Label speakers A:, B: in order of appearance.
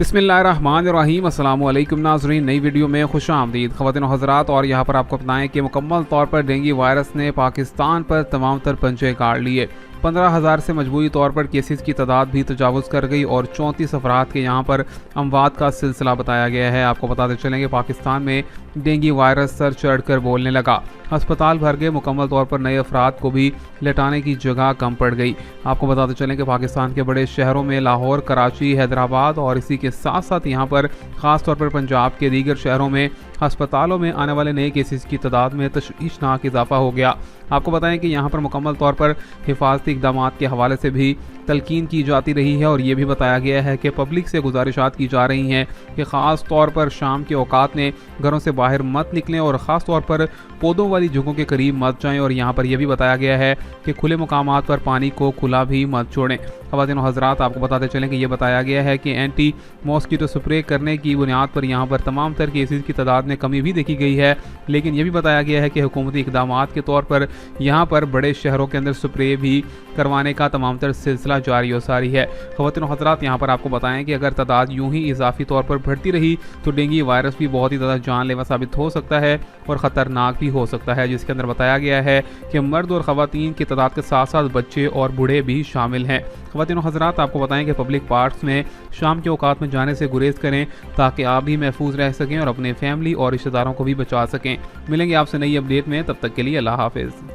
A: बिस्मिल्लाहिर्रहमानिर्रहीम। अस्सलामु अलैकुम नाज़रीन, नई वीडियो में खुश आमदीद ख़वातीन और हज़रात। और यहाँ पर आपको बताएं कि मुकम्मल तौर पर डेंगू वायरस ने पाकिस्तान पर तमाम तर पंजे गाड़ लिए। 15,000 से मजबूरी तौर पर केसेस की तादाद भी तजावुज़ कर गई और 34 अफराद के यहाँ पर अमवात का सिलसिला बताया गया है। आपको बताते चलेंगे पाकिस्तान में डेंगू वायरस सर चढ़ कर बोलने लगा, अस्पताल भर गए, मुकम्मल तौर पर नए अफराद को भी लेटाने की जगह कम पड़ गई। आपको बताते चलें कि पाकिस्तान के बड़े शहरों में लाहौर, कराची, हैदराबाद और इसी के साथ साथ यहाँ पर ख़ास तौर पर पंजाब के दीगर शहरों में अस्पतालों में आने वाले नए केसेस की तादाद में तशवीशनाक इजाफा हो गया। आपको बताएं कि यहाँ पर मुकम्मल तौर पर हिफाजती इक़दाम के हवाले से भी तलकीन की जाती रही है और ये भी बताया गया है कि पब्लिक से गुजारिशात की जा रही हैं कि ख़ास तौर पर शाम के औकात में घरों से बाहर मत निकलें और ख़ास तौर पर पौधों वाली जगहों के करीब मत जाएं। और यहाँ पर यह भी बताया गया है कि खुले मुकामात पर पानी को खुला भी मत छोड़ें। ख़वातीन और हज़रात, आपको बताते चलें कि यह बताया गया है कि एंटी मॉस्किटो स्प्रे करने की बुनियाद पर यहाँ पर तमाम तर केसेस की तादाद में कमी भी देखी गई है। लेकिन यह भी बताया गया है कि हुकूमती इक़दाम के तौर पर यहाँ पर बड़े शहरों के अंदर स्प्रे भी करवाने का तमाम तर सिलसिला जारी और सारी है। ख़वातीन और हज़रात, यहाँ पर आपको बताएं कि अगर तादाद यूं ही इजाफी तौर पर बढ़ती रही तो डेंगू वायरस भी बहुत ही ज़्यादा जानलेवा साबित हो सकता है और ख़तरनाक भी हो सकता है, जिसके अंदर बताया गया है कि मर्द और ख़वातीन की तादाद के साथ साथ बच्चे और बूढ़े भी शामिल हैं। ख़वातीन और हज़रात, आपको बताएं कि पब्लिक पार्क्स में शाम के औकात में जाने से गुरेज करें ताकि आप भी महफूज रह सकें और अपने फैमिली और रिश्तेदारों को भी बचा सकें। मिलेंगे आपसे नई अपडेट में, तब तक के लिए अल्लाह हाफ़िज़।